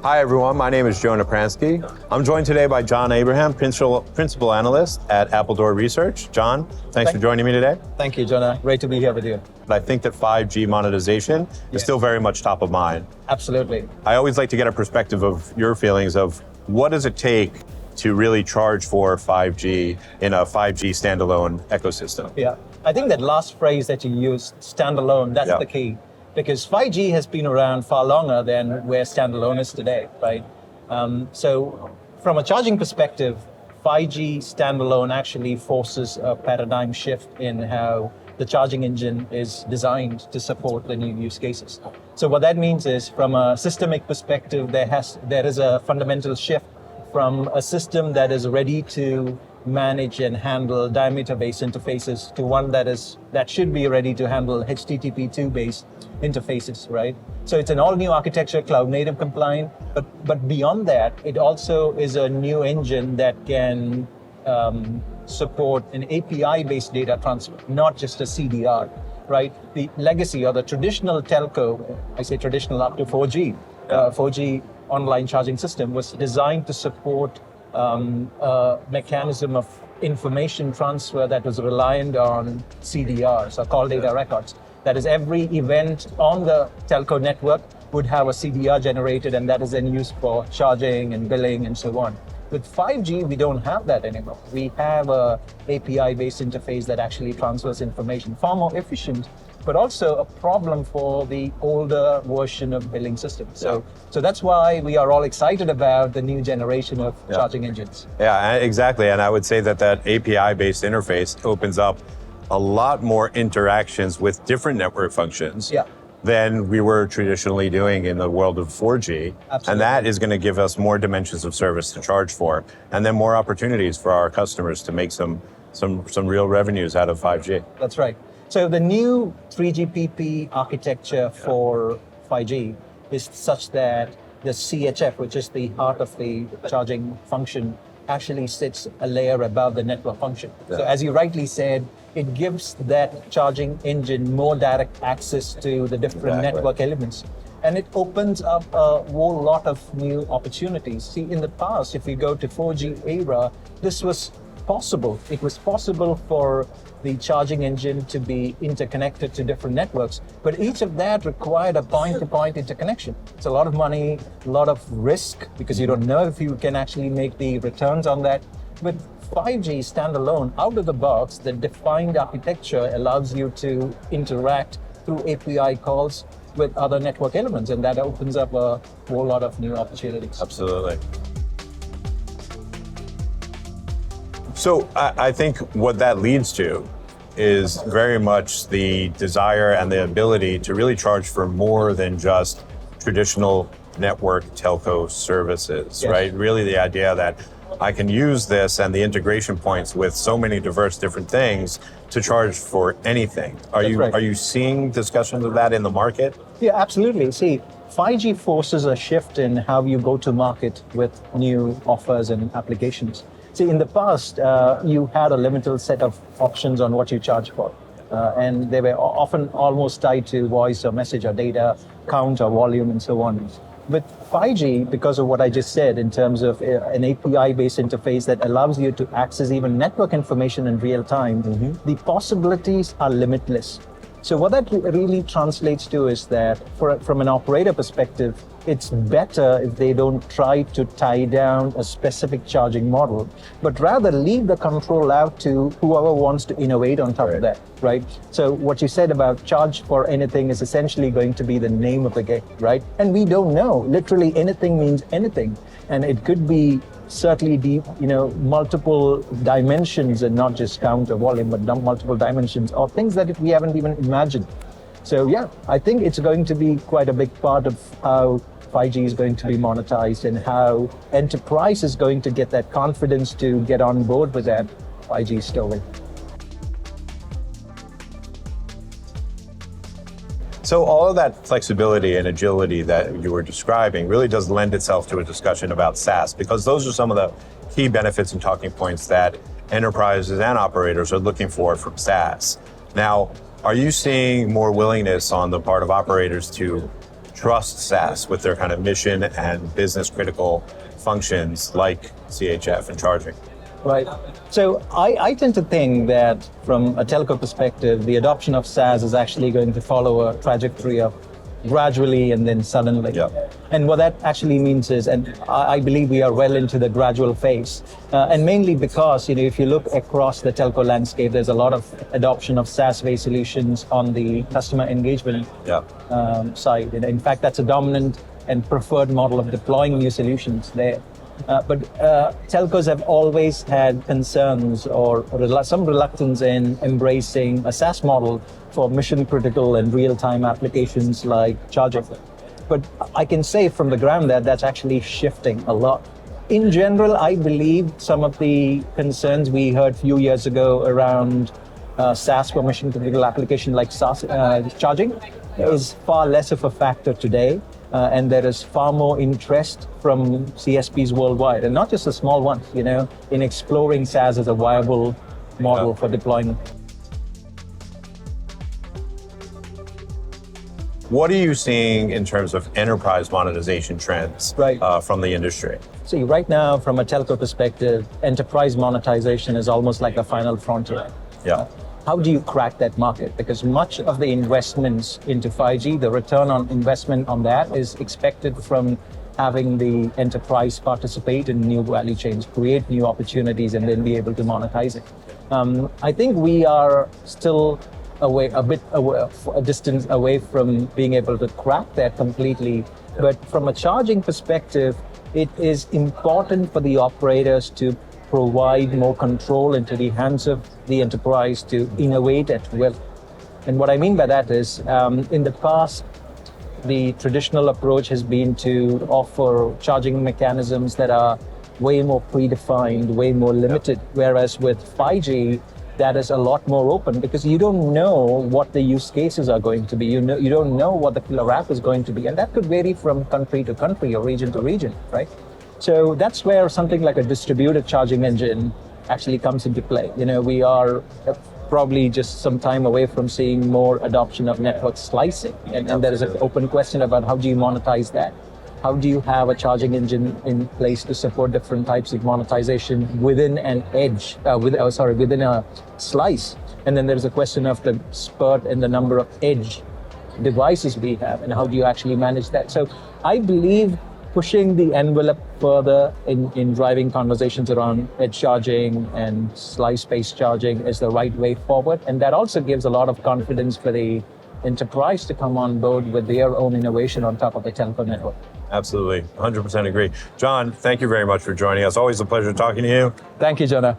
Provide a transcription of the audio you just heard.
Hi everyone, my name is Jonah Pransky. I'm joined today by John Abraham, Principal Analyst at Appledore Research. John, thanks for joining me today. Thank you, Jonah. Great to be here with you. I think that 5G monetization is still very much top of mind. Absolutely. I always like to get a perspective of your feelings of what does it take to really charge for 5G in a 5G standalone ecosystem? Yeah, I think that last phrase that you used, standalone, that's the key. Because 5G has been around far longer than where standalone is today, right? So from a charging perspective, 5G standalone actually forces a paradigm shift in how the charging engine is designed to support the new use cases. So what that means is, from a systemic perspective, there is a fundamental shift from a system that is ready to manage and handle diameter-based interfaces to one that should be ready to handle HTTP2 based interfaces, right? So it's an all-new architecture, cloud-native compliant, but beyond that, it also is a new engine that can support an API-based data transfer, not just a CDR, right? The legacy or the traditional telco, I say traditional up to 4G, 4G online charging system was designed to support a mechanism of information transfer that was reliant on CDRs, or call data records. That is, every event on the telco network would have a CDR generated, and that is then used for charging and billing and so on. With 5G, we don't have that anymore. We have a API-based interface that actually transfers information, far more efficient, but also a problem for the older version of billing systems. So that's why we are all excited about the new generation of charging engines. Yeah, exactly. And I would say that API-based interface opens up a lot more interactions with different network functions than we were traditionally doing in the world of 4G. Absolutely. And that is going to give us more dimensions of service to charge for, and then more opportunities for our customers to make some real revenues out of 5G. That's right. So the new 3GPP architecture for 5G is such that the CHF, which is the heart of the charging function, actually sits a layer above the network function. So as you rightly said, it gives that charging engine more direct access to the different network elements. And it opens up a whole lot of new opportunities. See, in the past, if you go to 4G era, this was possible. It was possible for the charging engine to be interconnected to different networks, but each of that required a point-to-point interconnection. It's a lot of money, a lot of risk, because you don't know if you can actually make the returns on that. With 5G standalone, out of the box, the defined architecture allows you to interact through API calls with other network elements, and that opens up a whole lot of new opportunities. Absolutely. So I think what that leads to is very much the desire and the ability to really charge for more than just traditional network telco services, right? Really the idea that I can use this and the integration points with so many diverse different things to charge for anything. Are you seeing discussions of that in the market? Yeah, absolutely. See, 5G forces a shift in how you go to market with new offers and applications. See, in the past, you had a limited set of options on what you charge for. And they were often almost tied to voice or message or data count or volume and so on. With 5G, because of what I just said in terms of an API-based interface that allows you to access even network information in real time, the possibilities are limitless. So what that really translates to is that from an operator perspective, it's better if they don't try to tie down a specific charging model, but rather leave the control out to whoever wants to innovate on top of that, right? So what you said about charge for anything is essentially going to be the name of the game, right? And we don't know. Literally anything means anything. And it could be certainly deep, multiple dimensions, and not just count or volume, but multiple dimensions or things that we haven't even imagined. So yeah, I think it's going to be quite a big part of how 5G is going to be monetized and how enterprise is going to get that confidence to get on board with that 5G story. So all of that flexibility and agility that you were describing really does lend itself to a discussion about SaaS, because those are some of the key benefits and talking points that enterprises and operators are looking for from SaaS. Now, are you seeing more willingness on the part of operators to trust SaaS with their kind of mission and business critical functions like CHF and charging? Right. So I tend to think that from a telco perspective, the adoption of SaaS is actually going to follow a trajectory of gradually and then suddenly. Yep. And what that actually means is, and I believe we are well into the gradual phase, and mainly because, if you look across the telco landscape, there's a lot of adoption of SaaS-based solutions on the customer engagement side. And in fact, that's a dominant and preferred model of deploying new solutions there. But telcos have always had concerns or some reluctance in embracing a SaaS model for mission critical and real-time applications like charging. But I can say from the ground that that's actually shifting a lot. In general, I believe some of the concerns we heard a few years ago around SaaS for mission critical application like SaaS, charging is far less of a factor today. And there is far more interest from CSPs worldwide, and not just the small ones, in exploring SaaS as a viable model for deployment. What are you seeing in terms of enterprise monetization trends from the industry? See, right now, from a telco perspective, enterprise monetization is almost like the final frontier. Yeah. How do you crack that market? Because much of the investments into 5G, the return on investment on that is expected from having the enterprise participate in new value chains, create new opportunities, and then be able to monetize it. I think we are still a distance away from being able to crack that completely. But from a charging perspective, it is important for the operators to provide more control into the hands of the enterprise to innovate at will. And what I mean by that is, in the past, the traditional approach has been to offer charging mechanisms that are way more predefined, way more limited, whereas with 5G, that is a lot more open because you don't know what the use cases are going to be. You don't know what the killer app is going to be, and that could vary from country to country or region to region, right? So that's where something like a distributed charging engine actually comes into play. We are probably just some time away from seeing more adoption of network slicing. And there is an open question about how do you monetize that? How do you have a charging engine in place to support different types of monetization within an edge, within a slice? And then there's a question of the spurt and the number of edge devices we have, and how do you actually manage that? So I believe pushing the envelope further in driving conversations around edge charging and slice-based charging is the right way forward. And that also gives a lot of confidence for the enterprise to come on board with their own innovation on top of the telco network. Absolutely, 100% agree. John, thank you very much for joining us. Always a pleasure talking to you. Thank you, Jonah.